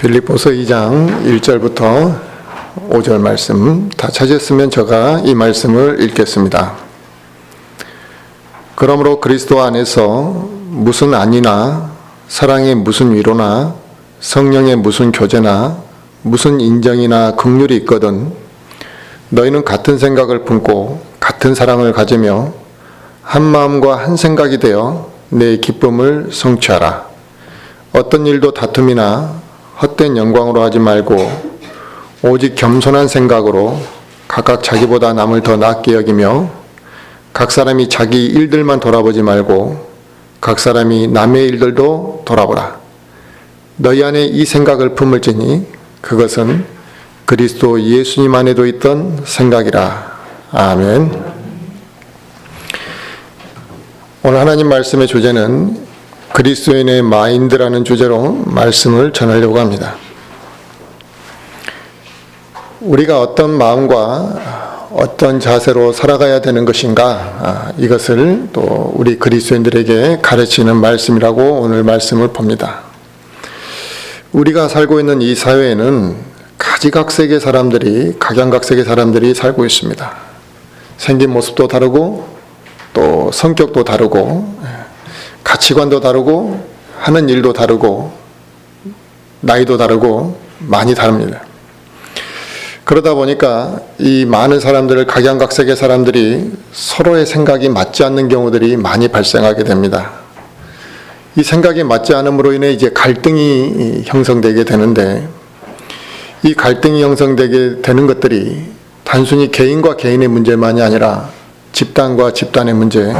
빌립보서 2장 1절부터 5절 말씀 다 찾았으면 제가 이 말씀을 읽겠습니다. 그러므로 그리스도 안에서 무슨 안위나 사랑의 무슨 위로나 성령의 무슨 교제나 무슨 인정이나 긍휼이 있거든 너희는 같은 생각을 품고 같은 사랑을 가지며 한 마음과 한 생각이 되어 내 기쁨을 성취하라. 어떤 일도 다툼이나 헛된 영광으로 하지 말고 오직 겸손한 생각으로 각각 자기보다 남을 더 낫게 여기며 각 사람이 자기 일들만 돌아보지 말고 각 사람이 남의 일들도 돌아보라. 너희 안에 이 생각을 품을지니 그것은 그리스도 예수님 안에도 있던 생각이라. 아멘. 오늘 하나님 말씀의 주제는 그리스도인의 마인드라는 주제로 말씀을 전하려고 합니다. 우리가 어떤 마음과 어떤 자세로 살아가야 되는 것인가, 이것을 또 우리 그리스도인들에게 가르치는 말씀이라고 오늘 말씀을 봅니다. 우리가 살고 있는 이 사회에는 가지각색의 사람들이, 각양각색의 사람들이 살고 있습니다. 생긴 모습도 다르고 또 성격도 다르고 가치관도 다르고 하는 일도 다르고 나이도 다르고 많이 다릅니다. 그러다 보니까 이 많은 사람들을 각양각색의 사람들이 서로의 생각이 맞지 않는 경우들이 많이 발생하게 됩니다. 이 생각이 맞지 않음으로 인해 이제 갈등이 형성되게 되는데 이 갈등이 형성되게 되는 것들이 단순히 개인과 개인의 문제만이 아니라 집단과 집단의 문제,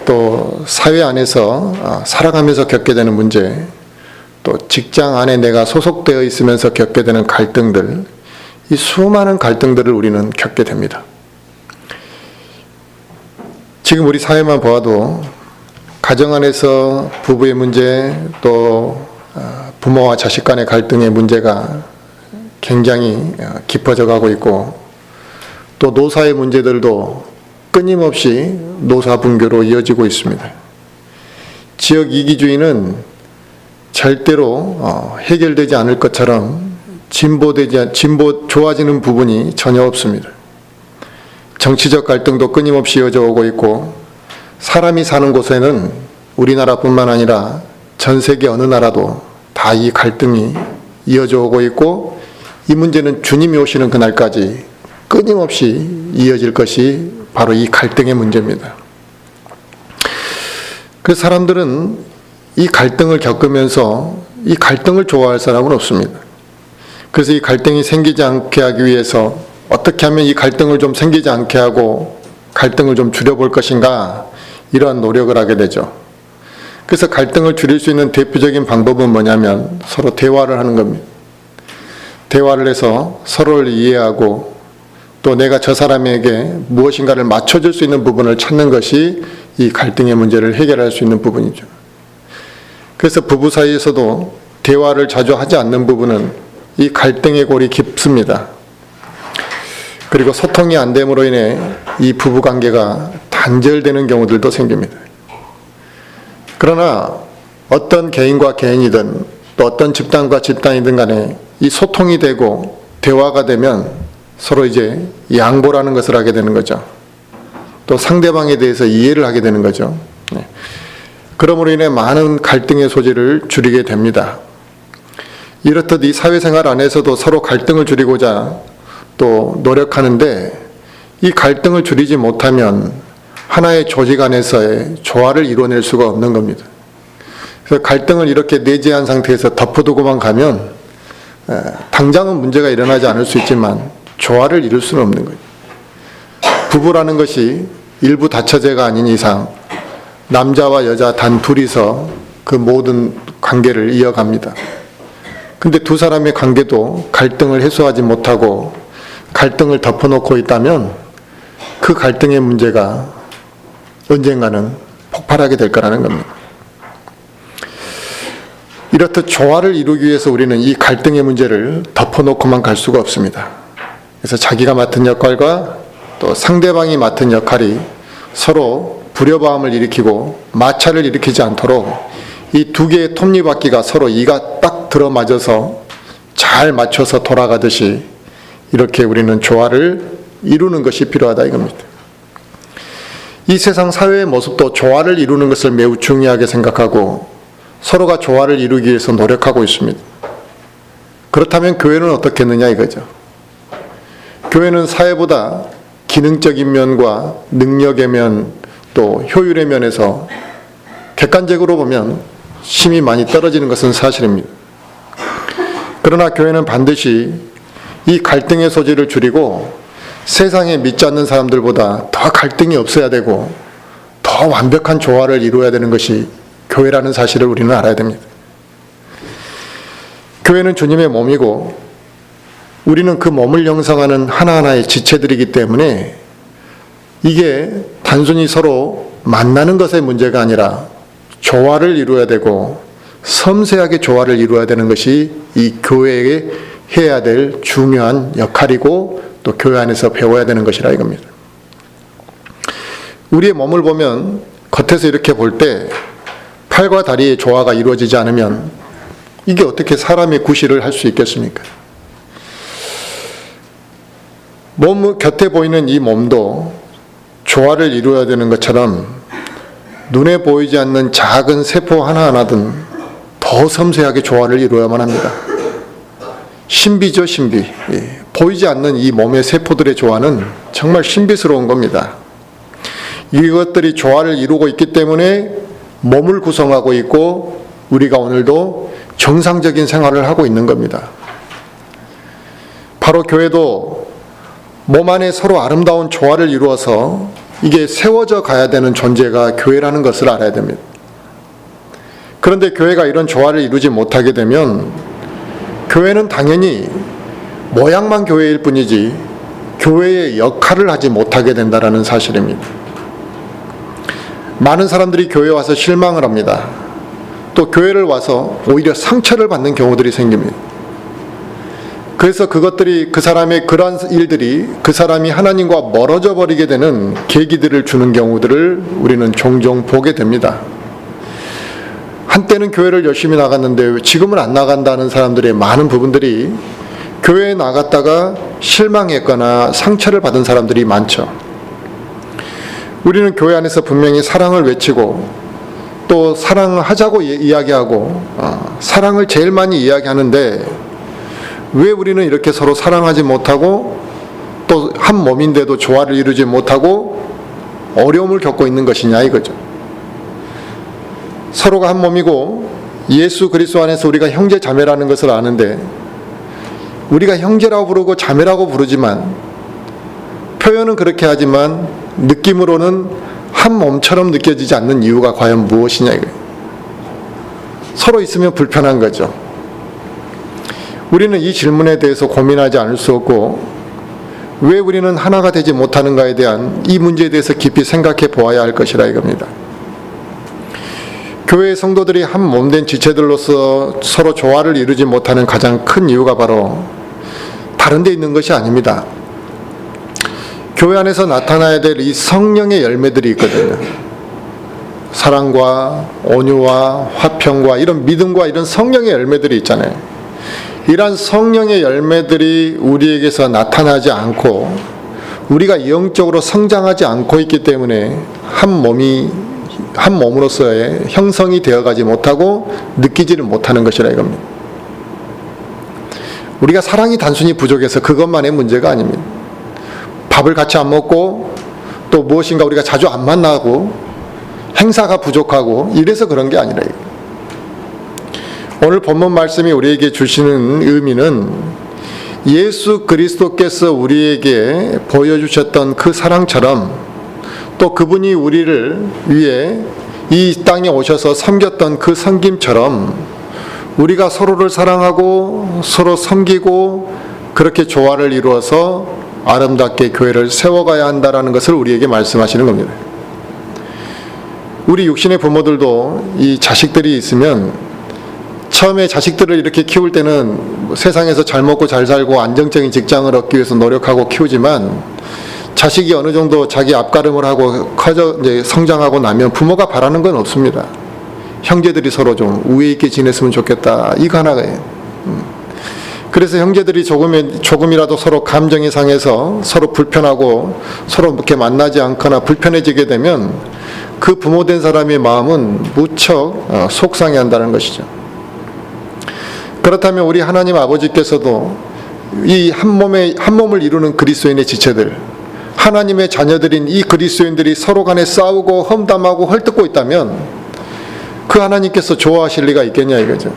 또 사회 안에서 살아가면서 겪게 되는 문제, 또 직장 안에 내가 소속되어 있으면서 겪게 되는 갈등들, 이 수많은 갈등들을 우리는 겪게 됩니다. 지금 우리 사회만 보아도 가정 안에서 부부의 문제, 또 부모와 자식 간의 갈등의 문제가 굉장히 깊어져 가고 있고, 또 노사의 문제들도 끊임없이 노사분교로 이어지고 있습니다. 지역 이기주의는 절대로 해결되지 않을 것처럼 좋아지는 부분이 전혀 없습니다. 정치적 갈등도 끊임없이 이어져 오고 있고, 사람이 사는 곳에는 우리나라뿐만 아니라 전 세계 어느 나라도 다 이 갈등이 이어져 오고 있고, 이 문제는 주님이 오시는 그날까지 끊임없이 이어질 것이 바로 이 갈등의 문제입니다. 그래서 사람들은 이 갈등을 겪으면서 이 갈등을 좋아할 사람은 없습니다. 그래서 이 갈등이 생기지 않게 하기 위해서 어떻게 하면 이 갈등을 좀 생기지 않게 하고 갈등을 좀 줄여볼 것인가, 이러한 노력을 하게 되죠. 그래서 갈등을 줄일 수 있는 대표적인 방법은 뭐냐면 서로 대화를 하는 겁니다. 대화를 해서 서로를 이해하고 또 내가 저 사람에게 무엇인가를 맞춰줄 수 있는 부분을 찾는 것이 이 갈등의 문제를 해결할 수 있는 부분이죠. 그래서 부부 사이에서도 대화를 자주 하지 않는 부분은 이 갈등의 골이 깊습니다. 그리고 소통이 안 됨으로 인해 이 부부 관계가 단절되는 경우들도 생깁니다. 그러나 어떤 개인과 개인이든 또 어떤 집단과 집단이든 간에 이 소통이 되고 대화가 되면 서로 이제 양보라는 것을 하게 되는 거죠. 또 상대방에 대해서 이해를 하게 되는 거죠. 그러므로 인해 많은 갈등의 소지를 줄이게 됩니다. 이렇듯 이 사회생활 안에서도 서로 갈등을 줄이고자 또 노력하는데, 이 갈등을 줄이지 못하면 하나의 조직 안에서의 조화를 이뤄낼 수가 없는 겁니다. 그래서 갈등을 이렇게 내재한 상태에서 덮어두고만 가면 당장은 문제가 일어나지 않을 수 있지만 조화를 이룰 수는 없는 거예요. 부부라는 것이 일부 다처제가 아닌 이상 남자와 여자 단 둘이서 그 모든 관계를 이어갑니다. 근데 두 사람의 관계도 갈등을 해소하지 못하고 갈등을 덮어놓고 있다면 그 갈등의 문제가 언젠가는 폭발하게 될 거라는 겁니다. 이렇듯 조화를 이루기 위해서 우리는 이 갈등의 문제를 덮어놓고만 갈 수가 없습니다. 그래서 자기가 맡은 역할과 또 상대방이 맡은 역할이 서로 불협화음을 일으키고 마찰을 일으키지 않도록 이 두 개의 톱니바퀴가 서로 이가 딱 들어맞아서 잘 맞춰서 돌아가듯이 이렇게 우리는 조화를 이루는 것이 필요하다 이겁니다. 이 세상 사회의 모습도 조화를 이루는 것을 매우 중요하게 생각하고 서로가 조화를 이루기 위해서 노력하고 있습니다. 그렇다면 교회는 어떻겠느냐 이거죠. 교회는 사회보다 기능적인 면과 능력의 면, 또 효율의 면에서 객관적으로 보면 힘이 많이 떨어지는 것은 사실입니다. 그러나 교회는 반드시 이 갈등의 소지를 줄이고 세상에 믿지 않는 사람들보다 더 갈등이 없어야 되고 더 완벽한 조화를 이루어야 되는 것이 교회라는 사실을 우리는 알아야 됩니다. 교회는 주님의 몸이고 우리는 그 몸을 형성하는 하나하나의 지체들이기 때문에 이게 단순히 서로 만나는 것의 문제가 아니라 조화를 이루어야 되고 섬세하게 조화를 이루어야 되는 것이 이 교회에 해야 될 중요한 역할이고 또 교회 안에서 배워야 되는 것이라 이겁니다. 우리의 몸을 보면 겉에서 이렇게 볼 때 팔과 다리의 조화가 이루어지지 않으면 이게 어떻게 사람의 구실을 할 수 있겠습니까? 몸 곁에 보이는 이 몸도 조화를 이루어야 되는 것처럼 눈에 보이지 않는 작은 세포 하나하나든 더 섬세하게 조화를 이루어야만 합니다. 신비죠, 신비. 보이지 않는 이 몸의 세포들의 조화는 정말 신비스러운 겁니다. 이것들이 조화를 이루고 있기 때문에 몸을 구성하고 있고 우리가 오늘도 정상적인 생활을 하고 있는 겁니다. 바로 교회도 몸 안에 서로 아름다운 조화를 이루어서 이게 세워져 가야 되는 존재가 교회라는 것을 알아야 됩니다. 그런데 교회가 이런 조화를 이루지 못하게 되면 교회는 당연히 모양만 교회일 뿐이지 교회의 역할을 하지 못하게 된다는 사실입니다. 많은 사람들이 교회에 와서 실망을 합니다. 또 교회를 와서 오히려 상처를 받는 경우들이 생깁니다. 그래서 그것들이 그 사람의 그러한 일들이 그 사람이 하나님과 멀어져 버리게 되는 계기들을 주는 경우들을 우리는 종종 보게 됩니다. 한때는 교회를 열심히 나갔는데 지금은 안 나간다는 사람들의 많은 부분들이 교회에 나갔다가 실망했거나 상처를 받은 사람들이 많죠. 우리는 교회 안에서 분명히 사랑을 외치고 또 사랑하자고 이야기하고 사랑을 제일 많이 이야기하는데 왜 우리는 이렇게 서로 사랑하지 못하고 또 한 몸인데도 조화를 이루지 못하고 어려움을 겪고 있는 것이냐 이거죠. 서로가 한 몸이고 예수 그리스도 안에서 우리가 형제 자매라는 것을 아는데 우리가 형제라고 부르고 자매라고 부르지만 표현은 그렇게 하지만 느낌으로는 한 몸처럼 느껴지지 않는 이유가 과연 무엇이냐 이거예요. 서로 있으면 불편한 거죠. 우리는 이 질문에 대해서 고민하지 않을 수 없고 왜 우리는 하나가 되지 못하는가에 대한 이 문제에 대해서 깊이 생각해 보아야 할 것이라 이겁니다. 교회의 성도들이 한 몸된 지체들로서 서로 조화를 이루지 못하는 가장 큰 이유가 바로 다른 데 있는 것이 아닙니다. 교회 안에서 나타나야 될 이 성령의 열매들이 있거든요. 사랑과 온유와 화평과 이런 믿음과 이런 성령의 열매들이 있잖아요. 이러한 성령의 열매들이 우리에게서 나타나지 않고 우리가 영적으로 성장하지 않고 있기 때문에 한 몸으로서의 형성이 되어가지 못하고 느끼지를 못하는 것이라 이겁니다. 우리가 사랑이 단순히 부족해서 그것만의 문제가 아닙니다. 밥을 같이 안 먹고 또 무엇인가 우리가 자주 안 만나고 행사가 부족하고 이래서 그런 게 아니라 이거예요. 오늘 본문 말씀이 우리에게 주시는 의미는 예수 그리스도께서 우리에게 보여주셨던 그 사랑처럼 또 그분이 우리를 위해 이 땅에 오셔서 섬겼던 그 섬김처럼 우리가 서로를 사랑하고 서로 섬기고 그렇게 조화를 이루어서 아름답게 교회를 세워가야 한다는 것을 우리에게 말씀하시는 겁니다. 우리 육신의 부모들도 이 자식들이 있으면 처음에 자식들을 이렇게 키울 때는 세상에서 잘 먹고 잘 살고 안정적인 직장을 얻기 위해서 노력하고 키우지만 자식이 어느 정도 자기 앞가름을 하고 커져 이제 성장하고 나면 부모가 바라는 건 없습니다. 형제들이 서로 좀 우애 있게 지냈으면 좋겠다. 이거 하나예요. 그래서 형제들이 조금이라도 서로 감정이 상해서 서로 불편하고 서로 이렇게 만나지 않거나 불편해지게 되면 그 부모된 사람의 마음은 무척 속상해한다는 것이죠. 그렇다면 우리 하나님 아버지께서도 이 한 몸을 이루는 그리스도인의 지체들, 하나님의 자녀들인 이 그리스도인들이 서로 간에 싸우고 험담하고 헐뜯고 있다면 그 하나님께서 좋아하실 리가 있겠냐 이거죠.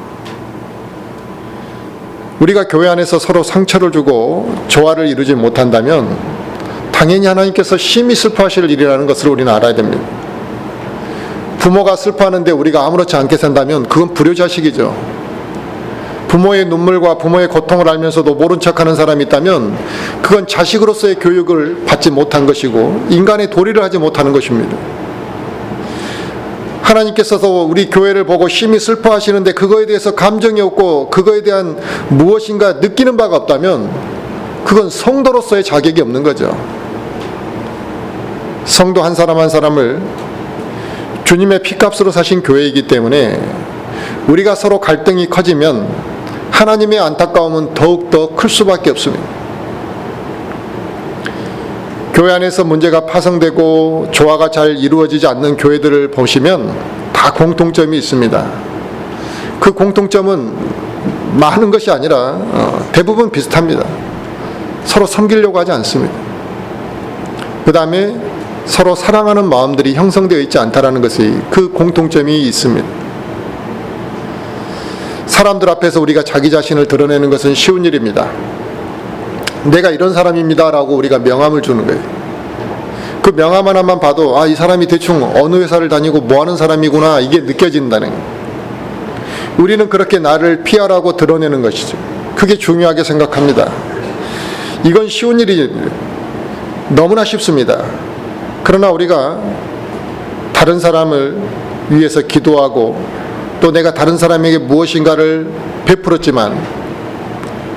우리가 교회 안에서 서로 상처를 주고 조화를 이루지 못한다면 당연히 하나님께서 심히 슬퍼하실 일이라는 것을 우리는 알아야 됩니다. 부모가 슬퍼하는데 우리가 아무렇지 않게 산다면 그건 불효자식이죠. 부모의 눈물과 부모의 고통을 알면서도 모른 척하는 사람이 있다면 그건 자식으로서의 교육을 받지 못한 것이고 인간의 도리를 하지 못하는 것입니다. 하나님께서도 우리 교회를 보고 심히 슬퍼하시는데 그거에 대해서 감정이 없고 그거에 대한 무엇인가 느끼는 바가 없다면 그건 성도로서의 자격이 없는 거죠. 성도 한 사람 한 사람을 주님의 피값으로 사신 교회이기 때문에 우리가 서로 갈등이 커지면 하나님의 안타까움은 더욱더 클 수밖에 없습니다. 교회 안에서 문제가 파생되고 조화가 잘 이루어지지 않는 교회들을 보시면 다 공통점이 있습니다. 그 공통점은 많은 것이 아니라 대부분 비슷합니다. 서로 섬기려고 하지 않습니다. 그 다음에 서로 사랑하는 마음들이 형성되어 있지 않다는 것이 그 공통점이 있습니다. 사람들 앞에서 우리가 자기 자신을 드러내는 것은 쉬운 일입니다. 내가 이런 사람입니다 라고 우리가 명함을 주는 거예요. 그 명함 하나만 봐도 이 사람이 대충 어느 회사를 다니고 뭐하는 사람이구나 이게 느껴진다는 거예요. 우리는 그렇게 나를 피하라고 드러내는 것이죠. 그게 중요하게 생각합니다. 이건 쉬운 일이 너무나 쉽습니다. 그러나 우리가 다른 사람을 위해서 기도하고 또 내가 다른 사람에게 무엇인가를 베풀었지만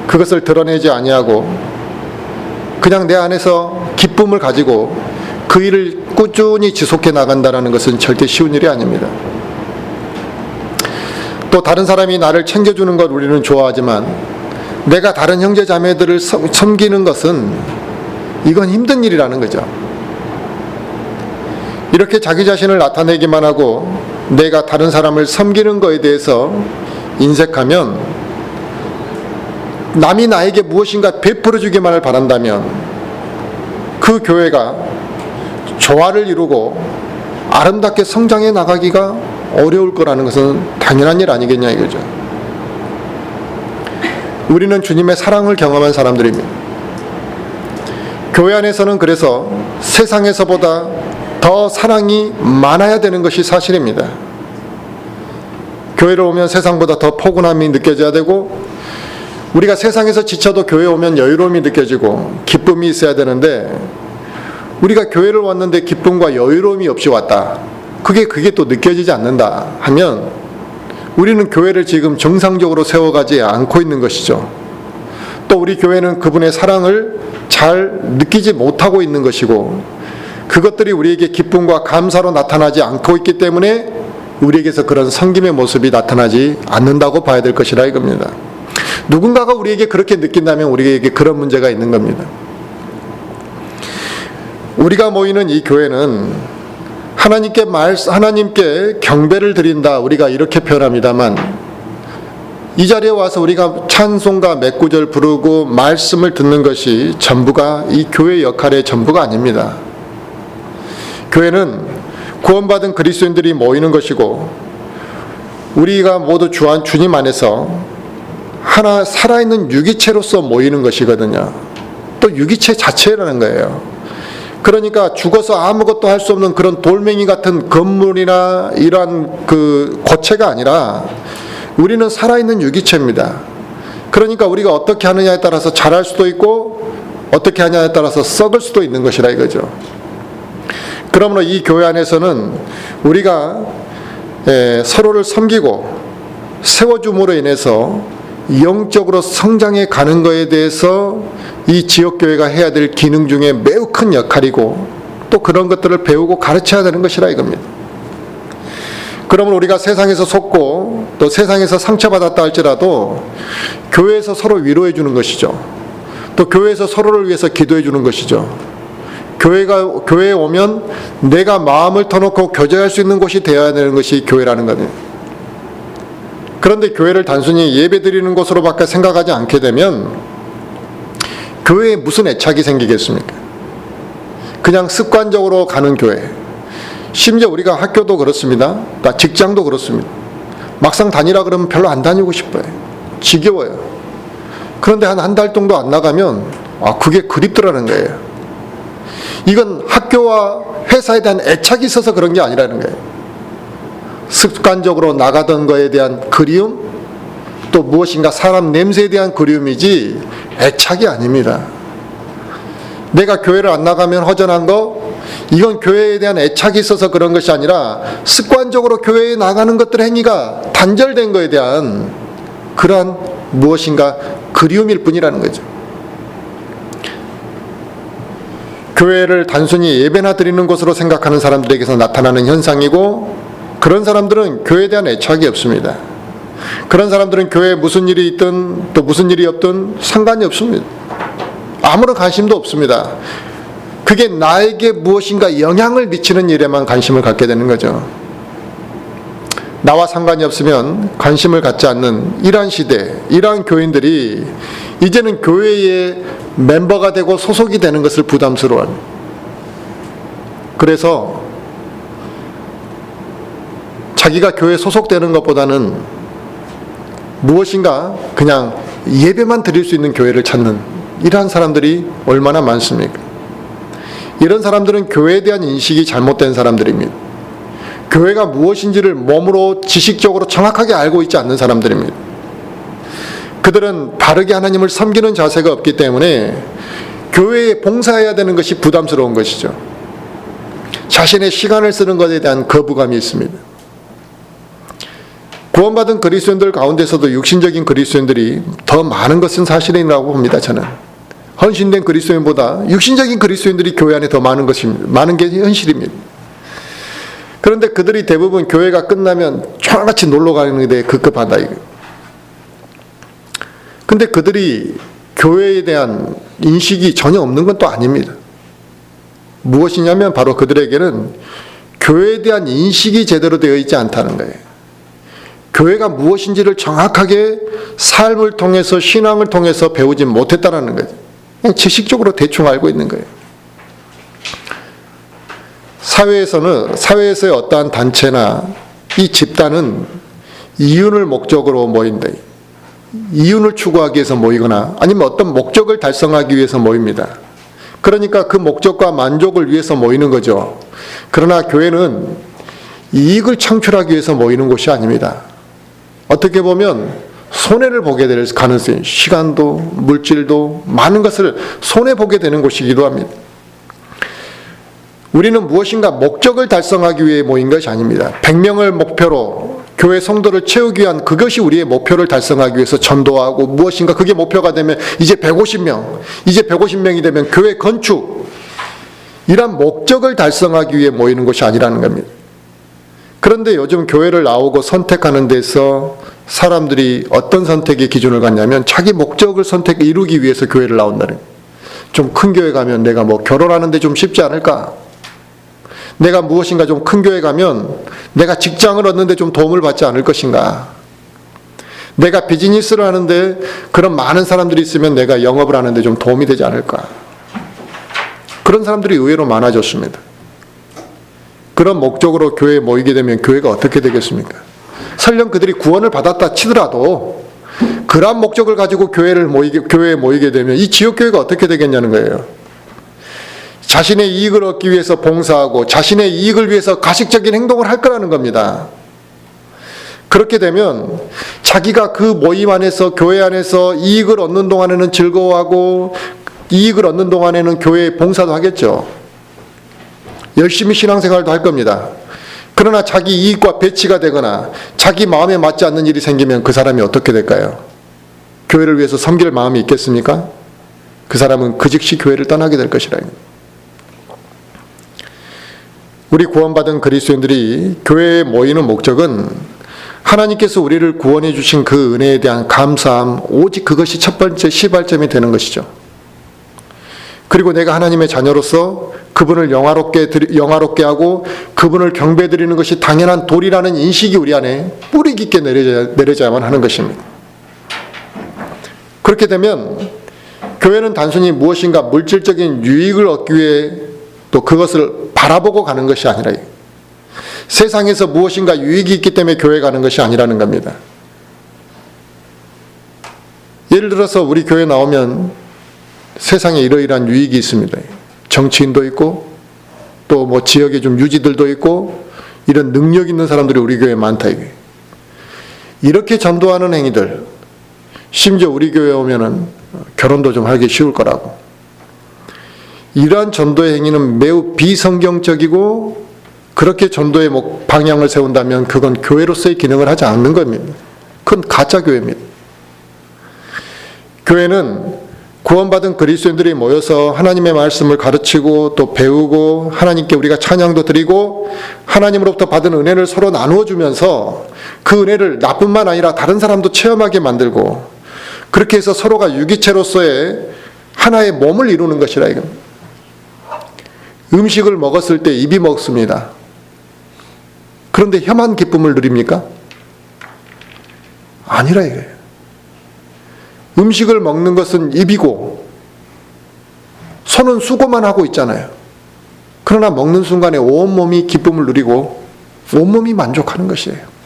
그것을 드러내지 아니하고 그냥 내 안에서 기쁨을 가지고 그 일을 꾸준히 지속해 나간다는 것은 절대 쉬운 일이 아닙니다. 또 다른 사람이 나를 챙겨주는 것 우리는 좋아하지만 내가 다른 형제 자매들을 섬기는 것은 이건 힘든 일이라는 거죠. 이렇게 자기 자신을 나타내기만 하고 내가 다른 사람을 섬기는 것에 대해서 인색하면 남이 나에게 무엇인가 베풀어 주기만을 바란다면 그 교회가 조화를 이루고 아름답게 성장해 나가기가 어려울 거라는 것은 당연한 일 아니겠냐 이거죠. 우리는 주님의 사랑을 경험한 사람들입니다. 교회 안에서는 그래서 세상에서보다 더 사랑이 많아야 되는 것이 사실입니다. 교회를 오면 세상보다 더 포근함이 느껴져야 되고 우리가 세상에서 지쳐도 교회에 오면 여유로움이 느껴지고 기쁨이 있어야 되는데 우리가 교회를 왔는데 기쁨과 여유로움이 없이 왔다. 그게 또 느껴지지 않는다 하면 우리는 교회를 지금 정상적으로 세워가지 않고 있는 것이죠. 또 우리 교회는 그분의 사랑을 잘 느끼지 못하고 있는 것이고 그것들이 우리에게 기쁨과 감사로 나타나지 않고 있기 때문에 우리에게서 그런 섬김의 모습이 나타나지 않는다고 봐야 될 것이라 이겁니다. 누군가가 우리에게 그렇게 느낀다면 우리에게 그런 문제가 있는 겁니다. 우리가 모이는 이 교회는 하나님께 경배를 드린다 우리가 이렇게 표현합니다만 이 자리에 와서 우리가 찬송가 몇 구절 부르고 말씀을 듣는 것이 전부가 이 교회의 역할의 전부가 아닙니다. 교회는 구원받은 그리스도인들이 모이는 것이고 우리가 모두 주님 안에서 하나 살아있는 유기체로서 모이는 것이거든요. 또 유기체 자체라는 거예요. 그러니까 죽어서 아무것도 할 수 없는 그런 돌멩이 같은 건물이나 이러한 그 고체가 아니라 우리는 살아있는 유기체입니다. 그러니까 우리가 어떻게 하느냐에 따라서 자랄 수도 있고 어떻게 하냐에 따라서 썩을 수도 있는 것이라 이거죠. 그러므로 이 교회 안에서는 우리가 서로를 섬기고 세워줌으로 인해서 영적으로 성장해 가는 것에 대해서 이 지역교회가 해야 될 기능 중에 매우 큰 역할이고 또 그런 것들을 배우고 가르쳐야 되는 것이라 이겁니다. 그러면 우리가 세상에서 속고 또 세상에서 상처받았다 할지라도 교회에서 서로 위로해 주는 것이죠. 또 교회에서 서로를 위해서 기도해 주는 것이죠. 교회에 오면 내가 마음을 터놓고 교제할 수 있는 곳이 되어야 되는 것이 교회라는 겁니다. 그런데 교회를 단순히 예배 드리는 곳으로밖에 생각하지 않게 되면 교회에 무슨 애착이 생기겠습니까? 그냥 습관적으로 가는 교회. 심지어 우리가 학교도 그렇습니다. 직장도 그렇습니다. 막상 다니라 그러면 별로 안 다니고 싶어요. 지겨워요. 그런데 한 달 정도 안 나가면 그게 그립더라는 거예요. 이건 학교와 회사에 대한 애착이 있어서 그런 게 아니라는 거예요. 습관적으로 나가던 거에 대한 그리움, 또 무엇인가 사람 냄새에 대한 그리움이지 애착이 아닙니다. 내가 교회를 안 나가면 허전한 거, 이건 교회에 대한 애착이 있어서 그런 것이 아니라 습관적으로 교회에 나가는 것들 행위가 단절된 거에 대한 그러한 무엇인가 그리움일 뿐이라는 거죠. 교회를 단순히 예배나 드리는 곳으로 생각하는 사람들에게서 나타나는 현상이고, 그런 사람들은 교회에 대한 애착이 없습니다. 그런 사람들은 교회에 무슨 일이 있든 또 무슨 일이 없든 상관이 없습니다. 아무런 관심도 없습니다. 그게 나에게 무엇인가 영향을 미치는 일에만 관심을 갖게 되는 거죠. 나와 상관이 없으면 관심을 갖지 않는 이러한 시대, 이러한 교인들이 이제는 교회의 멤버가 되고 소속이 되는 것을 부담스러워합니다. 그래서 자기가 교회에 소속되는 것보다는 무엇인가 그냥 예배만 드릴 수 있는 교회를 찾는 이러한 사람들이 얼마나 많습니까? 이런 사람들은 교회에 대한 인식이 잘못된 사람들입니다. 교회가 무엇인지를 몸으로 지식적으로 정확하게 알고 있지 않는 사람들입니다. 그들은 바르게 하나님을 섬기는 자세가 없기 때문에 교회에 봉사해야 되는 것이 부담스러운 것이죠. 자신의 시간을 쓰는 것에 대한 거부감이 있습니다. 구원받은 그리스도인들 가운데서도 육신적인 그리스도인들이 더 많은 것은 사실이라고 봅니다. 저는 헌신된 그리스도인보다 육신적인 그리스도인들이 교회 안에 더 많은 것입니다. 많은 게 현실입니다. 그런데 그들이 대부분 교회가 끝나면 총같이 놀러 가는 데 급급하다 이거. 근데 그들이 교회에 대한 인식이 전혀 없는 건 또 아닙니다. 무엇이냐면 바로 그들에게는 교회에 대한 인식이 제대로 되어 있지 않다는 거예요. 교회가 무엇인지를 정확하게 삶을 통해서 신앙을 통해서 배우지 못했다는 거죠. 그냥 지식적으로 대충 알고 있는 거예요. 사회에서의 어떠한 단체나 이 집단은 이윤을 목적으로 모인다. 이윤을 추구하기 위해서 모이거나 아니면 어떤 목적을 달성하기 위해서 모입니다. 그러니까 그 목적과 만족을 위해서 모이는 거죠. 그러나 교회는 이익을 창출하기 위해서 모이는 곳이 아닙니다. 어떻게 보면 손해를 보게 될 가능성이, 시간도 물질도 많은 것을 손해보게 되는 곳이기도 합니다. 우리는 무엇인가 목적을 달성하기 위해 모인 것이 아닙니다. 100명을 목표로 교회 성도를 채우기 위한 그것이 우리의 목표를 달성하기 위해서 전도하고 무엇인가 그게 목표가 되면 이제 150명이 되면 교회 건축, 이런 목적을 달성하기 위해 모이는 것이 아니라는 겁니다. 그런데 요즘 교회를 나오고 선택하는 데서 사람들이 어떤 선택의 기준을 갖냐면 자기 목적을 이루기 위해서 교회를 나온다는 거예요. 좀 큰 교회 가면 내가 결혼하는데 좀 쉽지 않을까? 내가 무엇인가 좀 큰 교회 가면 내가 직장을 얻는데 좀 도움을 받지 않을 것인가? 내가 비즈니스를 하는데 그런 많은 사람들이 있으면 내가 영업을 하는데 좀 도움이 되지 않을까? 그런 사람들이 의외로 많아졌습니다. 그런 목적으로 교회에 모이게 되면 교회가 어떻게 되겠습니까? 설령 그들이 구원을 받았다 치더라도 그러한 목적을 가지고 교회에 모이게 되면 이 지역교회가 어떻게 되겠냐는 거예요. 자신의 이익을 얻기 위해서 봉사하고 자신의 이익을 위해서 가식적인 행동을 할 거라는 겁니다. 그렇게 되면 자기가 그 모임 안에서 교회 안에서 이익을 얻는 동안에는 즐거워하고 이익을 얻는 동안에는 교회에 봉사도 하겠죠. 열심히 신앙생활도 할 겁니다. 그러나 자기 이익과 배치가 되거나 자기 마음에 맞지 않는 일이 생기면 그 사람이 어떻게 될까요? 교회를 위해서 섬길 마음이 있겠습니까? 그 사람은 그 즉시 교회를 떠나게 될 것이라. 우리 구원받은 그리스도인들이 교회에 모이는 목적은 하나님께서 우리를 구원해 주신 그 은혜에 대한 감사함, 오직 그것이 첫 번째 시발점이 되는 것이죠. 그리고 내가 하나님의 자녀로서 그분을 영화롭게 하고 그분을 경배드리는 것이 당연한 도리라는 인식이 우리 안에 뿌리 깊게 내려져야만 하는 것입니다. 그렇게 되면 교회는 단순히 무엇인가 물질적인 유익을 얻기 위해 또 그것을 바라보고 가는 것이 아니라 세상에서 무엇인가 유익이 있기 때문에 교회 가는 것이 아니라는 겁니다. 예를 들어서 우리 교회 나오면 세상에 이러이러한 유익이 있습니다. 정치인도 있고 또 뭐 지역에 좀 유지들도 있고 이런 능력 있는 사람들이 우리 교회에 많다 이게. 이렇게 전도하는 행위들, 심지어 우리 교회에 오면은 결혼도 좀 하기 쉬울 거라고. 이러한 전도의 행위는 매우 비성경적이고 그렇게 전도의 방향을 세운다면 그건 교회로서의 기능을 하지 않는 겁니다. 그건 가짜 교회입니다. 교회는 구원받은 그리스도인들이 모여서 하나님의 말씀을 가르치고 또 배우고 하나님께 우리가 찬양도 드리고 하나님으로부터 받은 은혜를 서로 나누어 주면서 그 은혜를 나뿐만 아니라 다른 사람도 체험하게 만들고 그렇게 해서 서로가 유기체로서의 하나의 몸을 이루는 것이라 이겁니다. 음식을 먹었을 때 입이 먹습니다. 그런데 혐한 기쁨을 누립니까? 아니라 이거예요. 음식을 먹는 것은 입이고 손은 수고만 하고 있잖아요. 그러나 먹는 순간에 온몸이 기쁨을 누리고 온몸이 만족하는 것이에요.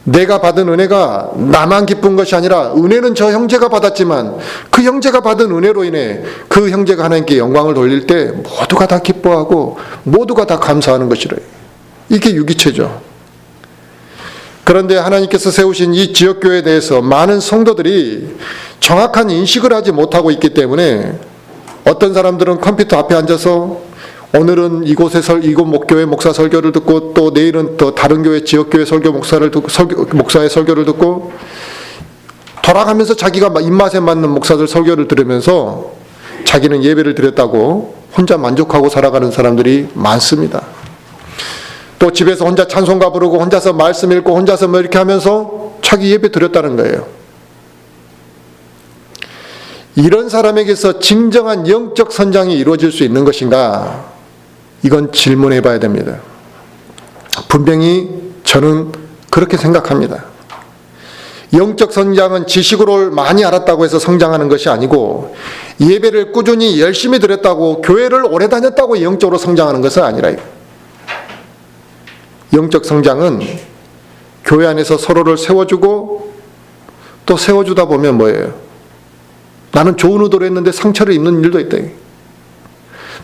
내가 받은 은혜가 나만 기쁜 것이 아니라 은혜는 저 형제가 받았지만 그 형제가 받은 은혜로 인해 그 형제가 하나님께 영광을 돌릴 때 모두가 다 기뻐하고 모두가 다 감사하는 것이래요. 이게 유기체죠. 그런데 하나님께서 세우신 이 지역교회에 대해서 많은 성도들이 정확한 인식을 하지 못하고 있기 때문에 어떤 사람들은 컴퓨터 앞에 앉아서 오늘은 이곳 목교회 목사 설교를 듣고 또 내일은 또 다른 교회 지역교회 목사의 설교를 듣고 돌아가면서 자기가 입맛에 맞는 목사들 설교를 들으면서 자기는 예배를 드렸다고 혼자 만족하고 살아가는 사람들이 많습니다. 또 집에서 혼자 찬송가 부르고 혼자서 말씀 읽고 혼자서 뭐 이렇게 하면서 자기 예배 드렸다는 거예요. 이런 사람에게서 진정한 영적 선장이 이루어질 수 있는 것인가? 이건 질문해 봐야 됩니다. 분명히 저는 그렇게 생각합니다. 영적 성장은 지식으로 많이 알았다고 해서 성장하는 것이 아니고 예배를 꾸준히 열심히 드렸다고 교회를 오래 다녔다고 영적으로 성장하는 것은 아니라 영적 성장은 교회 안에서 서로를 세워주고 또 세워주다 보면 뭐예요? 나는 좋은 의도로 했는데 상처를 입는 일도 있다.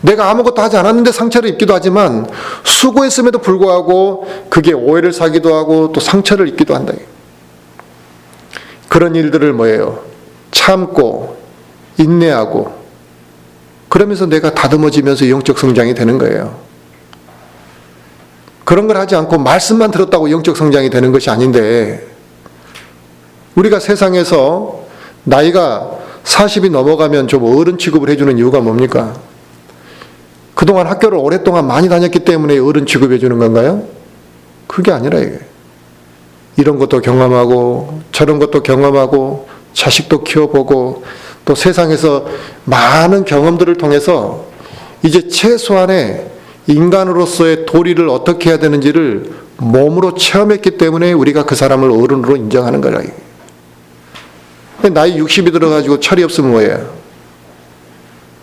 내가 아무것도 하지 않았는데 상처를 입기도 하지만 수고했음에도 불구하고 그게 오해를 사기도 하고 또 상처를 입기도 한다. 그런 일들을 뭐예요? 참고 인내하고 그러면서 내가 다듬어지면서 영적 성장이 되는 거예요. 그런 걸 하지 않고 말씀만 들었다고 영적 성장이 되는 것이 아닌데 우리가 세상에서 나이가 40이 넘어가면 좀 어른 취급을 해주는 이유가 뭡니까? 그동안 학교를 오랫동안 많이 다녔기 때문에 어른 취급해 주는 건가요? 그게 아니라 이게 이런 것도 경험하고 저런 것도 경험하고 자식도 키워보고 또 세상에서 많은 경험들을 통해서 이제 최소한의 인간으로서의 도리를 어떻게 해야 되는지를 몸으로 체험했기 때문에 우리가 그 사람을 어른으로 인정하는 거라. 나이 60이 들어가지고 철이 없으면 뭐예요?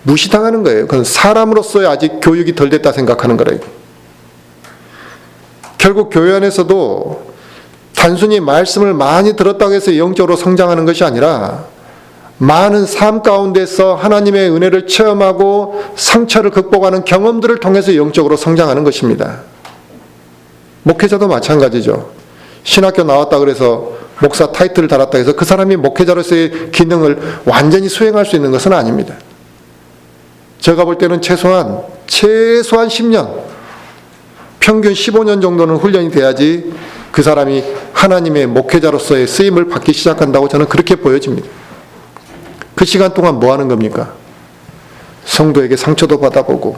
무시당하는 거예요. 그건 사람으로서의 아직 교육이 덜 됐다 생각하는 거라. 결국 교회 안에서도 단순히 말씀을 많이 들었다고 해서 영적으로 성장하는 것이 아니라 많은 삶 가운데서 하나님의 은혜를 체험하고 상처를 극복하는 경험들을 통해서 영적으로 성장하는 것입니다. 목회자도 마찬가지죠. 신학교 나왔다 그래서 목사 타이틀을 달았다 해서 그 사람이 목회자로서의 기능을 완전히 수행할 수 있는 것은 아닙니다. 제가 볼 때는 최소한 10년, 평균 15년 정도는 훈련이 돼야지 그 사람이 하나님의 목회자로서의 쓰임을 받기 시작한다고 저는 그렇게 보여집니다. 그 시간 동안 뭐 하는 겁니까? 성도에게 상처도 받아보고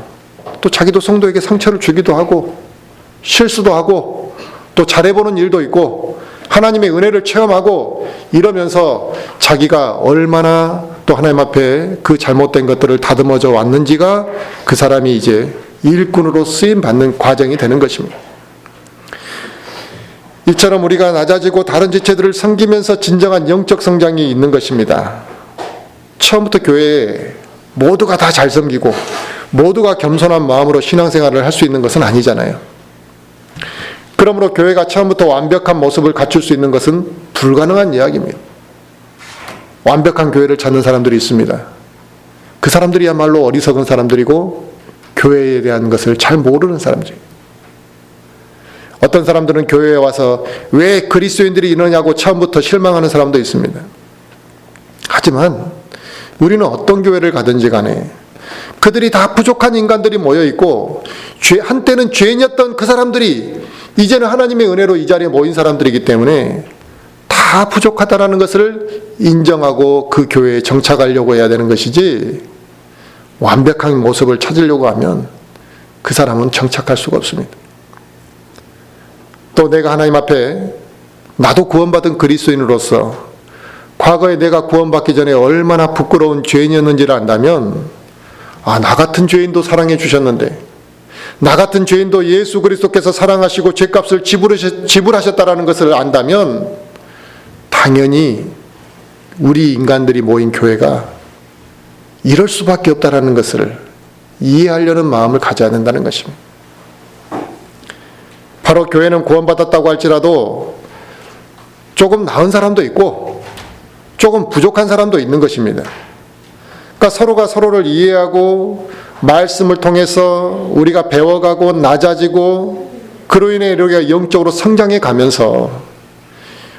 또 자기도 성도에게 상처를 주기도 하고 실수도 하고 또 잘해보는 일도 있고 하나님의 은혜를 체험하고 이러면서 자기가 얼마나 또 하나님 앞에 그 잘못된 것들을 다듬어져 왔는지가 그 사람이 이제 일꾼으로 쓰임받는 과정이 되는 것입니다. 이처럼 우리가 낮아지고 다른 지체들을 섬기면서 진정한 영적 성장이 있는 것입니다. 처음부터 교회에 모두가 다 잘 섬기고 모두가 겸손한 마음으로 신앙생활을 할 수 있는 것은 아니잖아요. 그러므로 교회가 처음부터 완벽한 모습을 갖출 수 있는 것은 불가능한 이야기입니다. 완벽한 교회를 찾는 사람들이 있습니다. 그 사람들이야말로 어리석은 사람들이고 교회에 대한 것을 잘 모르는 사람들이에요. 어떤 사람들은 교회에 와서 왜 그리스도인들이 이러냐고 처음부터 실망하는 사람도 있습니다. 하지만 우리는 어떤 교회를 가든지 간에 그들이 다 부족한 인간들이 모여있고 한때는 죄인이었던 그 사람들이 이제는 하나님의 은혜로 이 자리에 모인 사람들이기 때문에 다 부족하다는 것을 인정하고 그 교회에 정착하려고 해야 되는 것이지, 완벽한 모습을 찾으려고 하면 그 사람은 정착할 수가 없습니다. 또 내가 하나님 앞에 나도 구원받은 그리스도인으로서 과거에 내가 구원받기 전에 얼마나 부끄러운 죄인이었는지를 안다면, 나 같은 죄인도 사랑해 주셨는데, 나 같은 죄인도 예수 그리스도께서 사랑하시고 죄값을 지불하셨다라는 것을 안다면 당연히 우리 인간들이 모인 교회가 이럴 수밖에 없다라는 것을 이해하려는 마음을 가져야 된다는 것입니다. 바로 교회는 구원받았다고 할지라도 조금 나은 사람도 있고 조금 부족한 사람도 있는 것입니다. 그러니까 서로가 서로를 이해하고 말씀을 통해서 우리가 배워가고 낮아지고 그로 인해 우리가 영적으로 성장해 가면서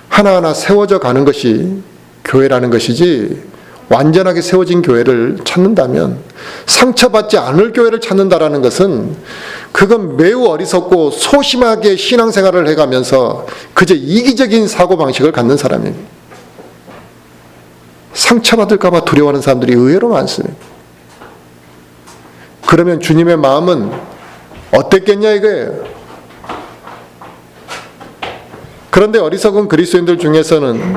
하나하나 세워져 가는 것이 교회라는 것이지, 완전하게 세워진 교회를 찾는다면, 상처받지 않을 교회를 찾는다라는 것은 그건 매우 어리석고 소심하게 신앙생활을 해가면서 그저 이기적인 사고방식을 갖는 사람입니다. 상처받을까 봐 두려워하는 사람들이 의외로 많습니다. 그러면 주님의 마음은 어땠겠냐 이거예요. 그런데 어리석은 그리스도인들 중에서는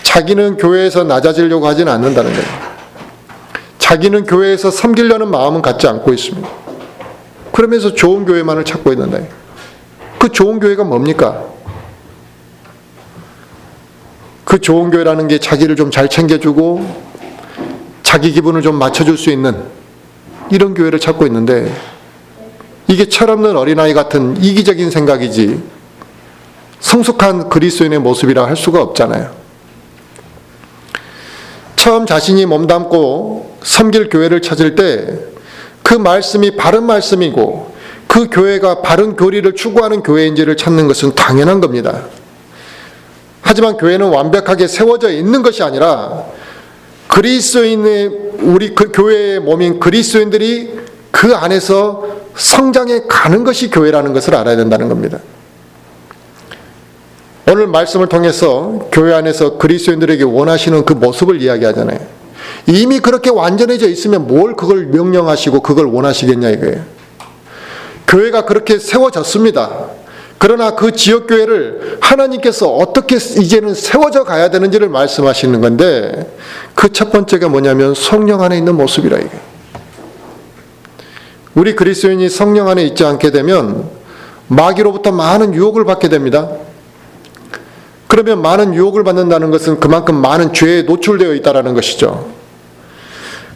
자기는 교회에서 낮아지려고 하지는 않는다는 거예요. 자기는 교회에서 섬기려는 마음은 갖지 않고 있습니다. 그러면서 좋은 교회만을 찾고 있는다. 그 좋은 교회가 뭡니까? 그 좋은 교회라는 게 자기를 좀 잘 챙겨주고 자기 기분을 좀 맞춰줄 수 있는 이런 교회를 찾고 있는데, 이게 철없는 어린아이 같은 이기적인 생각이지 성숙한 그리스도인의 모습이라 할 수가 없잖아요. 처음 자신이 몸담고 섬길 교회를 찾을 때 그 말씀이 바른 말씀이고 그 교회가 바른 교리를 추구하는 교회인지를 찾는 것은 당연한 겁니다. 하지만 교회는 완벽하게 세워져 있는 것이 아니라 우리 그 교회의 몸인 그리스도인들이 그 안에서 성장해 가는 것이 교회라는 것을 알아야 된다는 겁니다. 오늘 말씀을 통해서 교회 안에서 그리스도인들에게 원하시는 그 모습을 이야기하잖아요. 이미 그렇게 완전해져 있으면 뭘 그걸 명령하시고 그걸 원하시겠냐 이거예요. 교회가 그렇게 세워졌습니다. 그러나 그 지역교회를 하나님께서 어떻게 이제는 세워져 가야 되는지를 말씀하시는 건데, 그 첫 번째가 뭐냐면 성령 안에 있는 모습이라 이게. 우리 그리스도인이 성령 안에 있지 않게 되면 마귀로부터 많은 유혹을 받게 됩니다. 그러면 많은 유혹을 받는다는 것은 그만큼 많은 죄에 노출되어 있다는 것이죠.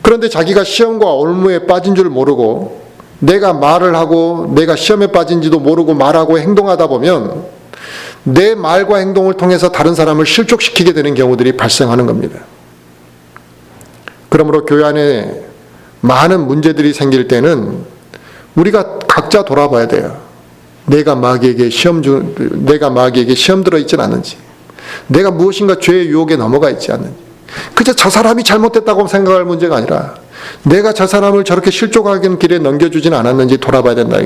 그런데 자기가 시험과 올무에 빠진 줄 모르고 내가 말을 하고 내가 시험에 빠진지도 모르고 말하고 행동하다 보면 내 말과 행동을 통해서 다른 사람을 실족시키게 되는 경우들이 발생하는 겁니다. 그러므로 교회 안에 많은 문제들이 생길 때는 우리가 각자 돌아봐야 돼요. 내가 마귀에게 시험 들어 있지는 않은지, 내가 무엇인가 죄의 유혹에 넘어가 있지 않는지, 그저 저 사람이 잘못됐다고 생각할 문제가 아니라 내가 저 사람을 저렇게 실족하는 길에 넘겨주지는 않았는지 돌아봐야 된다.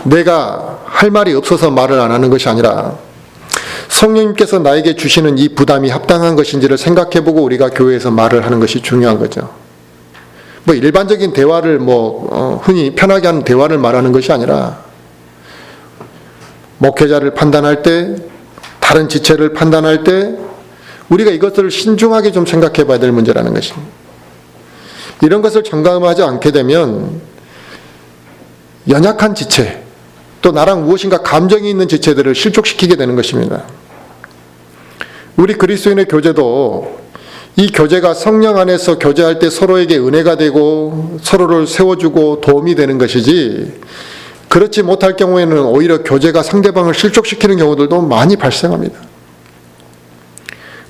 내가 할 말이 없어서 말을 안 하는 것이 아니라 성령님께서 나에게 주시는 이 부담이 합당한 것인지를 생각해보고 우리가 교회에서 말을 하는 것이 중요한 거죠. 뭐 일반적인 대화를 흔히 편하게 하는 대화를 말하는 것이 아니라 목회자를 판단할 때, 다른 지체를 판단할 때 우리가 이것들을 신중하게 좀 생각해 봐야 될 문제라는 것입니다. 이런 것을 점검하지 않게 되면 연약한 지체, 또 나랑 무엇인가 감정이 있는 지체들을 실족시키게 되는 것입니다. 우리 그리스도인의 교제도 이 교제가 성령 안에서 교제할 때 서로에게 은혜가 되고 서로를 세워주고 도움이 되는 것이지, 그렇지 못할 경우에는 오히려 교제가 상대방을 실족시키는 경우들도 많이 발생합니다.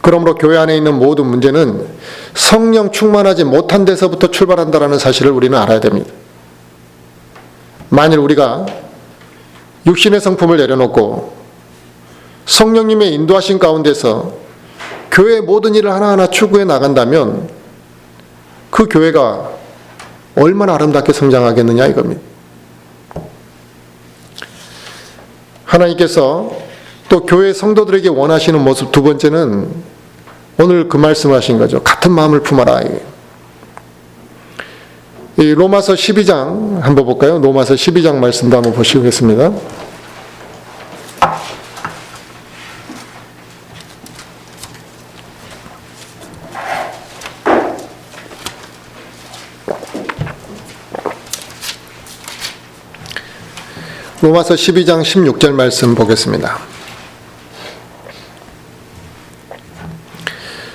그러므로 교회 안에 있는 모든 문제는 성령 충만하지 못한 데서부터 출발한다는 사실을 우리는 알아야 됩니다. 만일 우리가 육신의 성품을 내려놓고 성령님의 인도하신 가운데서 교회의 모든 일을 하나하나 추구해 나간다면 그 교회가 얼마나 아름답게 성장하겠느냐 이겁니다. 하나님께서 또 교회 성도들에게 원하시는 모습 두 번째는 오늘 그 말씀하신 거죠. 같은 마음을 품어라. 이 로마서 12장 한번 볼까요? 로마서 12장 말씀도 한번 보시겠습니다. 로마서 12장 16절 말씀 보겠습니다.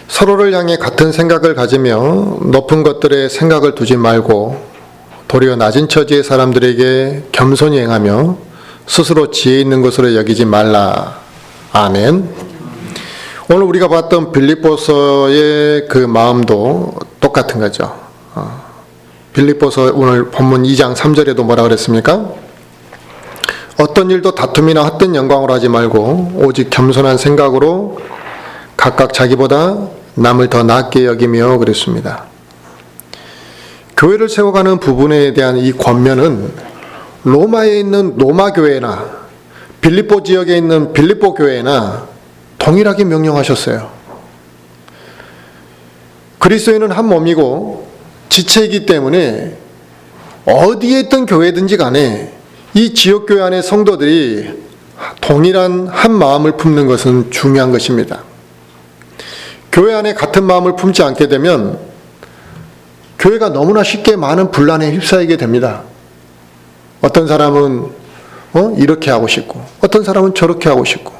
서로를 향해 같은 생각을 가지며 높은 것들에 생각을 두지 말고 도리어 낮은 처지의 사람들에게 겸손히 행하며 스스로 지혜 있는 것으로 여기지 말라. 아멘. 오늘 우리가 봤던 빌립보서의 그 마음도 똑같은 거죠. 빌립보서 오늘 본문 2장 3절에도 뭐라 그랬습니까? 어떤 일도 다툼이나 헛된 영광으로 하지 말고 오직 겸손한 생각으로 각각 자기보다 남을 더 낮게 여기며 그랬습니다. 교회를 세워가는 부분에 대한 이 권면은 로마에 있는 로마 교회나 빌립보 지역에 있는 빌립보 교회나 동일하게 명령하셨어요. 그리스도인은 한 몸이고 지체이기 때문에 어디에 있던 교회든지 간에 이 지역교회 안의 성도들이 동일한 한 마음을 품는 것은 중요한 것입니다. 교회 안에 같은 마음을 품지 않게 되면 교회가 너무나 쉽게 많은 분란에 휩싸이게 됩니다. 어떤 사람은 이렇게 하고 싶고, 어떤 사람은 저렇게 하고 싶고,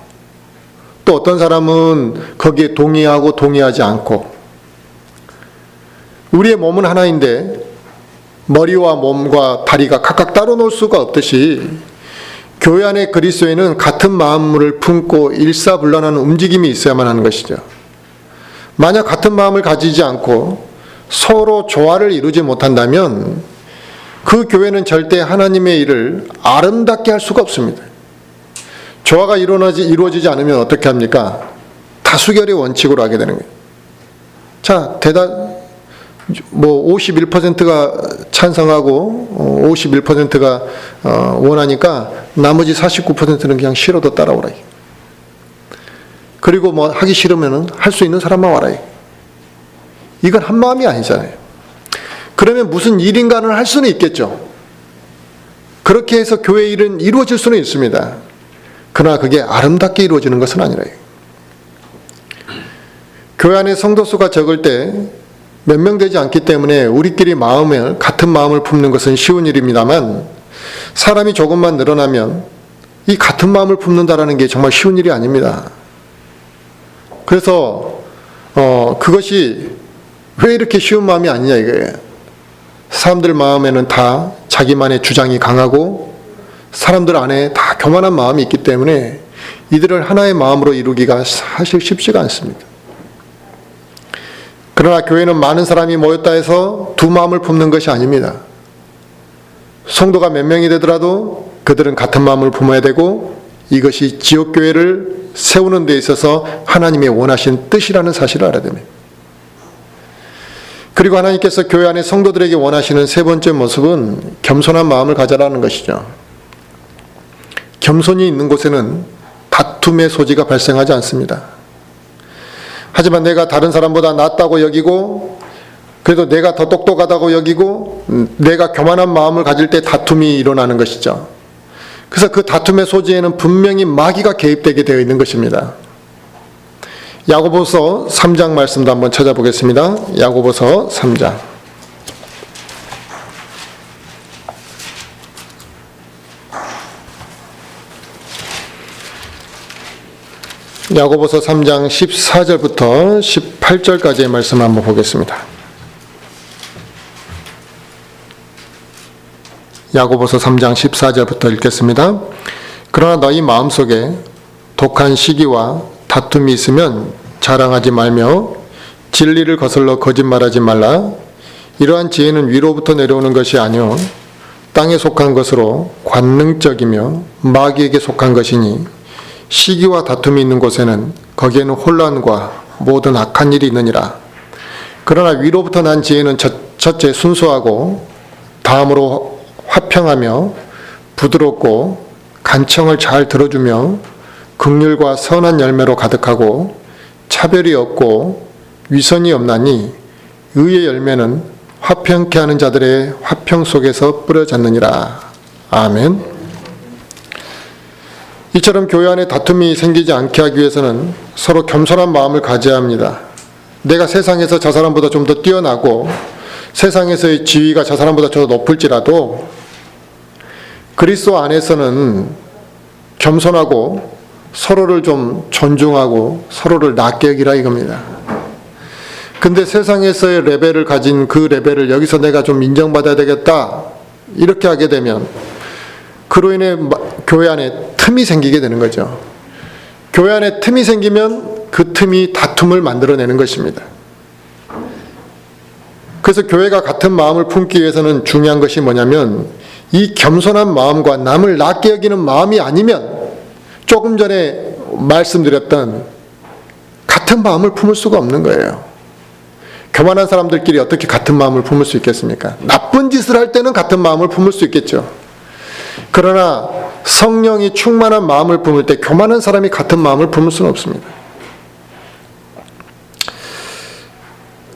또 어떤 사람은 거기에 동의하고 동의하지 않고. 우리의 몸은 하나인데 머리와 몸과 다리가 각각 따로 놀 수가 없듯이 교회 안의 그리스도인은 같은 마음을 품고 일사불란한 움직임이 있어야만 하는 것이죠. 만약 같은 마음을 가지지 않고 서로 조화를 이루지 못한다면 그 교회는 절대 하나님의 일을 아름답게 할 수가 없습니다. 조화가 이루어지지 않으면 어떻게 합니까? 다수결의 원칙으로 하게 되는 거예요. 자, 51%가 찬성하고 51%가 원하니까 나머지 49%는 그냥 싫어도 따라오라. 그리고 하기 싫으면 할 수 있는 사람만 와라. 이건 한 마음이 아니잖아요. 그러면 무슨 일인가를 할 수는 있겠죠. 그렇게 해서 교회 일은 이루어질 수는 있습니다. 그러나 그게 아름답게 이루어지는 것은 아니라요. 교회 안에 성도 수가 적을 때 몇 명 되지 않기 때문에 우리끼리 같은 마음을 품는 것은 쉬운 일입니다만, 사람이 조금만 늘어나면 이 같은 마음을 품는다라는 게 정말 쉬운 일이 아닙니다. 그래서 그것이 왜 이렇게 쉬운 마음이 아니냐 이거예요. 사람들 마음에는 다 자기만의 주장이 강하고 사람들 안에 다 교만한 마음이 있기 때문에 이들을 하나의 마음으로 이루기가 사실 쉽지가 않습니다. 그러나 교회는 많은 사람이 모였다 해서 두 마음을 품는 것이 아닙니다. 성도가 몇 명이 되더라도 그들은 같은 마음을 품어야 되고, 이것이 지역교회를 세우는 데 있어서 하나님의 원하신 뜻이라는 사실을 알아야 됩니다. 그리고 하나님께서 교회 안에 성도들에게 원하시는 세 번째 모습은 겸손한 마음을 가져라는 것이죠. 겸손이 있는 곳에는 다툼의 소지가 발생하지 않습니다. 하지만 내가 다른 사람보다 낫다고 여기고 그래도 내가 더 똑똑하다고 여기고 내가 교만한 마음을 가질 때 다툼이 일어나는 것이죠. 그래서 그 다툼의 소지에는 분명히 마귀가 개입되게 되어 있는 것입니다. 야고보서 3장 말씀도 한번 찾아보겠습니다. 야고보서 3장. 야고보서 3장 14절부터 18절까지의 말씀 한번 보겠습니다. 야고보서 3장 14절부터 읽겠습니다. 그러나 너희 마음속에 독한 시기와 다툼이 있으면 자랑하지 말며 진리를 거슬러 거짓말하지 말라. 이러한 지혜는 위로부터 내려오는 것이 아니요 땅에 속한 것으로 관능적이며 마귀에게 속한 것이니 시기와 다툼이 있는 곳에는 거기에는 혼란과 모든 악한 일이 있느니라. 그러나 위로부터 난 지혜는 첫째 순수하고 다음으로 화평하며 부드럽고 간청을 잘 들어주며 긍휼과 선한 열매로 가득하고 차별이 없고 위선이 없나니 의의 열매는 화평케 하는 자들의 화평 속에서 뿌려졌느니라. 아멘. 이처럼 교회 안에 다툼이 생기지 않게 하기 위해서는 서로 겸손한 마음을 가져야 합니다. 내가 세상에서 저 사람보다 좀 더 뛰어나고 세상에서의 지위가 저 사람보다 더 높을지라도 그리스도 안에서는 겸손하고 서로를 좀 존중하고 서로를 낮게 여기라 이겁니다. 근데 세상에서의 레벨을 가진 그 레벨을 여기서 내가 좀 인정받아야 되겠다 이렇게 하게 되면 그로 인해 교회 안에 틈이 생기게 되는 거죠. 교회 안에 틈이 생기면 그 틈이 다툼을 만들어내는 것입니다. 그래서 교회가 같은 마음을 품기 위해서는 중요한 것이 뭐냐면 이 겸손한 마음과 남을 낮게 여기는 마음이 아니면 조금 전에 말씀드렸던 같은 마음을 품을 수가 없는 거예요. 교만한 사람들끼리 어떻게 같은 마음을 품을 수 있겠습니까? 나쁜 짓을 할 때는 같은 마음을 품을 수 있겠죠. 그러나 성령이 충만한 마음을 품을 때 교만한 사람이 같은 마음을 품을 수는 없습니다.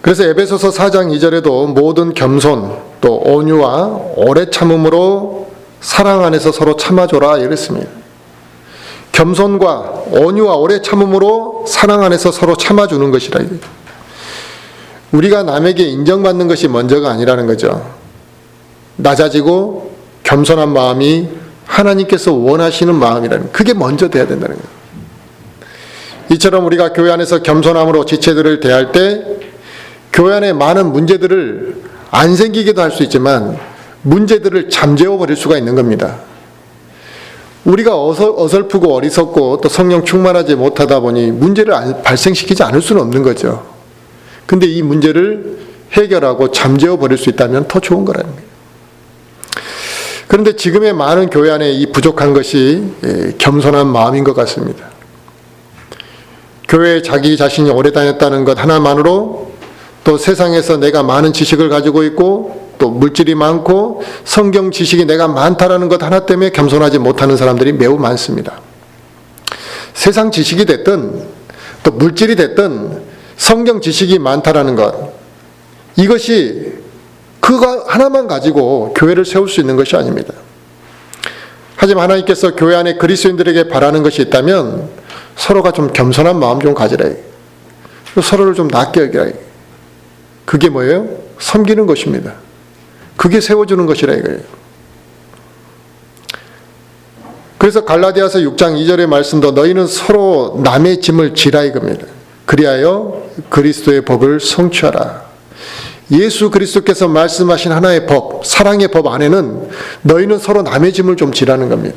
그래서 에베소서 4장 2절에도 모든 겸손 또 온유와 오래 참음으로 사랑 안에서 서로 참아줘라 이랬습니다. 겸손과 온유와 오래 참음으로 사랑 안에서 서로 참아주는 것이라. 우리가 남에게 인정받는 것이 먼저가 아니라는 거죠. 낮아지고 겸손한 마음이 하나님께서 원하시는 마음이라는, 그게 먼저 돼야 된다는 거예요. 이처럼 우리가 교회 안에서 겸손함으로 지체들을 대할 때 교회 안에 많은 문제들을 안 생기게도 할 수 있지만 문제들을 잠재워 버릴 수가 있는 겁니다. 우리가 어설프고 어리석고 또 성령 충만하지 못하다 보니 문제를 발생시키지 않을 수는 없는 거죠. 근데 이 문제를 해결하고 잠재워 버릴 수 있다면 더 좋은 거라는 거예요. 그런데 지금의 많은 교회 안에 이 부족한 것이 겸손한 마음인 것 같습니다. 교회에 자기 자신이 오래 다녔다는 것 하나만으로 또 세상에서 내가 많은 지식을 가지고 있고 또 물질이 많고 성경 지식이 내가 많다라는 것 하나 때문에 겸손하지 못하는 사람들이 매우 많습니다. 세상 지식이 됐든 또 물질이 됐든 성경 지식이 많다라는 것, 이것이 그거 하나만 가지고 교회를 세울 수 있는 것이 아닙니다. 하지만 하나님께서 교회 안에 그리스도인들에게 바라는 것이 있다면 서로가 좀 겸손한 마음 좀 가지라. 서로를 좀 낮게 여기라. 그게 뭐예요? 섬기는 것입니다. 그게 세워주는 것이라 이거예요. 그래서 갈라디아서 6장 2절의 말씀도 너희는 서로 남의 짐을 지라 이겁니다. 그리하여 그리스도의 법을 성취하라. 예수 그리스도께서 말씀하신 하나의 법, 사랑의 법 안에는 너희는 서로 남의 짐을 좀 지라는 겁니다.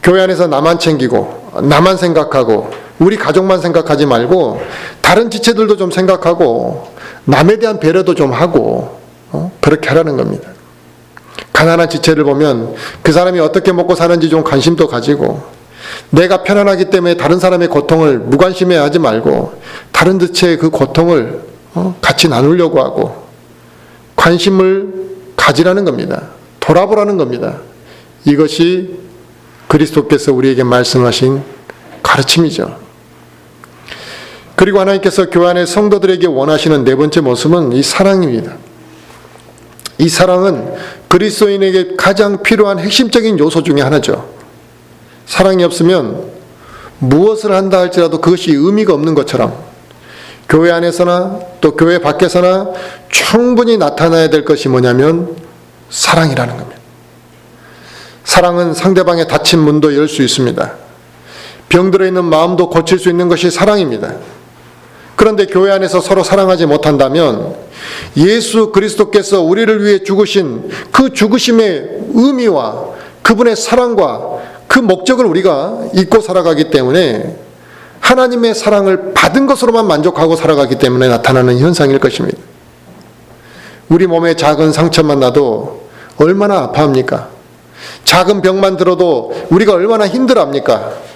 교회 안에서 나만 챙기고 나만 생각하고 우리 가족만 생각하지 말고 다른 지체들도 좀 생각하고 남에 대한 배려도 좀 하고 그렇게 하라는 겁니다. 가난한 지체를 보면 그 사람이 어떻게 먹고 사는지 좀 관심도 가지고, 내가 편안하기 때문에 다른 사람의 고통을 무관심해 하지 말고 다른 지체의 그 고통을 같이 나누려고 하고 관심을 가지라는 겁니다. 돌아보라는 겁니다. 이것이 그리스도께서 우리에게 말씀하신 가르침이죠. 그리고 하나님께서 교회 안의 성도들에게 원하시는 네 번째 모습은 이 사랑입니다. 이 사랑은 그리스도인에게 가장 필요한 핵심적인 요소 중에 하나죠. 사랑이 없으면 무엇을 한다 할지라도 그것이 의미가 없는 것처럼 교회 안에서나 또 교회 밖에서나 충분히 나타나야 될 것이 뭐냐면 사랑이라는 겁니다. 사랑은 상대방의 닫힌 문도 열 수 있습니다. 병들어 있는 마음도 고칠 수 있는 것이 사랑입니다. 그런데 교회 안에서 서로 사랑하지 못한다면 예수 그리스도께서 우리를 위해 죽으신 그 죽으심의 의미와 그분의 사랑과 그 목적을 우리가 잊고 살아가기 때문에 하나님의 사랑을 받은 것으로만 만족하고 살아가기 때문에 나타나는 현상일 것입니다. 우리 몸에 작은 상처만 나도 얼마나 아파합니까? 작은 병만 들어도 우리가 얼마나 힘들어합니까?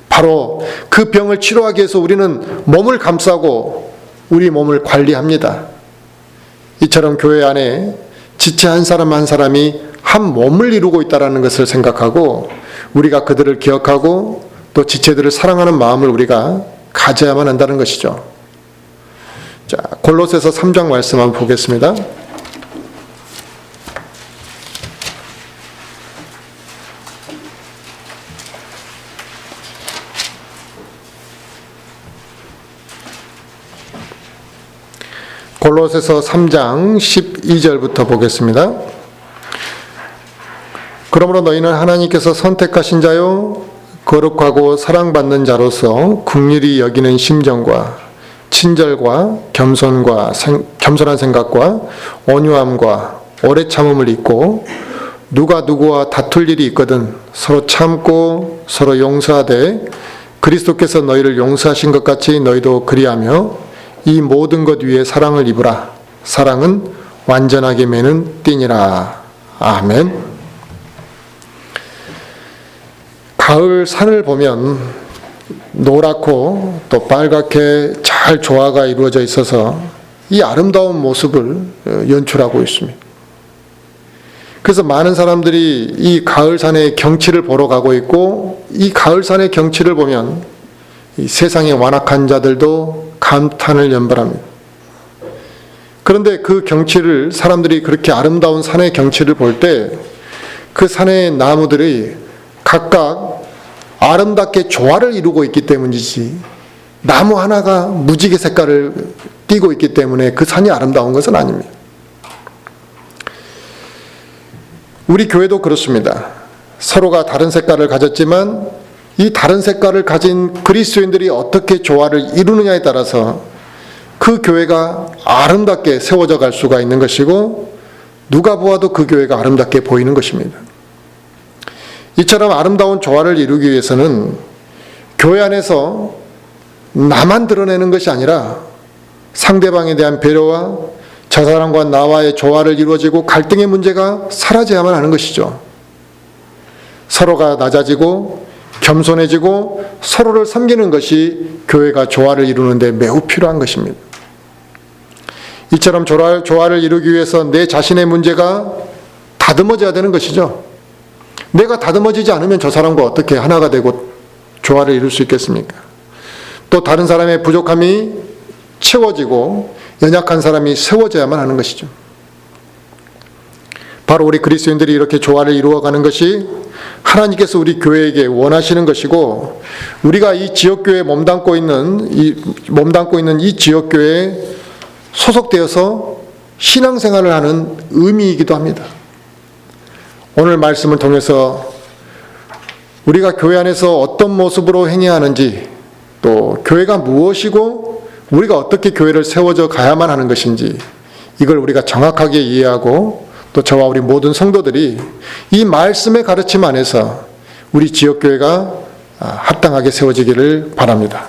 바로 그 병을 치료하기 위해서 우리는 몸을 감싸고 우리 몸을 관리합니다. 이처럼 교회 안에 지체 한 사람 한 사람이 한 몸을 이루고 있다는 것을 생각하고 우리가 그들을 기억하고 또 지체들을 사랑하는 마음을 우리가 가져야만 한다는 것이죠. 자, 골로새서 3장 말씀 한번 보겠습니다. 골로새서 3장 12절부터 보겠습니다. 그러므로 너희는 하나님께서 선택하신 자요 거룩하고 사랑받는 자로서 긍휼히 여기는 심정과 친절과 겸손한 생각과 온유함과 오래 참음을 잊고 누가 누구와 다툴 일이 있거든 서로 참고 서로 용서하되 그리스도께서 너희를 용서하신 것 같이 너희도 그리하며 이 모든 것 위에 사랑을 입으라. 사랑은 완전하게 매는 띠니라. 아멘. 가을 산을 보면 노랗고 또 빨갛게 잘 조화가 이루어져 있어서 이 아름다운 모습을 연출하고 있습니다. 그래서 많은 사람들이 이 가을산의 경치를 보러 가고 있고 이 가을산의 경치를 보면 이 세상의 완악한 자들도 감탄을 연발합니다. 그런데 그 경치를 사람들이 그렇게 아름다운 산의 경치를 볼 때 그 산의 나무들이 각각 아름답게 조화를 이루고 있기 때문이지 나무 하나가 무지개 색깔을 띠고 있기 때문에 그 산이 아름다운 것은 아닙니다. 우리 교회도 그렇습니다. 서로가 다른 색깔을 가졌지만 이 다른 색깔을 가진 그리스도인들이 어떻게 조화를 이루느냐에 따라서 그 교회가 아름답게 세워져 갈 수가 있는 것이고 누가 보아도 그 교회가 아름답게 보이는 것입니다. 이처럼 아름다운 조화를 이루기 위해서는 교회 안에서 나만 드러내는 것이 아니라 상대방에 대한 배려와 저 사람과 나와의 조화를 이루어지고 갈등의 문제가 사라져야만 하는 것이죠. 서로가 낮아지고 겸손해지고 서로를 섬기는 것이 교회가 조화를 이루는 데 매우 필요한 것입니다. 이처럼 조화를 이루기 위해서 내 자신의 문제가 다듬어져야 되는 것이죠. 내가 다듬어지지 않으면 저 사람과 어떻게 하나가 되고 조화를 이룰 수 있겠습니까? 또 다른 사람의 부족함이 채워지고 연약한 사람이 세워져야만 하는 것이죠. 바로 우리 그리스도인들이 이렇게 조화를 이루어가는 것이 하나님께서 우리 교회에게 원하시는 것이고 우리가 이 지역교회에 몸담고 있는 이 지역교회에 소속되어서 신앙생활을 하는 의미이기도 합니다. 오늘 말씀을 통해서 우리가 교회 안에서 어떤 모습으로 행해야 하는지 또 교회가 무엇이고 우리가 어떻게 교회를 세워져 가야만 하는 것인지 이걸 우리가 정확하게 이해하고 또 저와 우리 모든 성도들이 이 말씀의 가르침 안에서 우리 지역교회가 합당하게 세워지기를 바랍니다.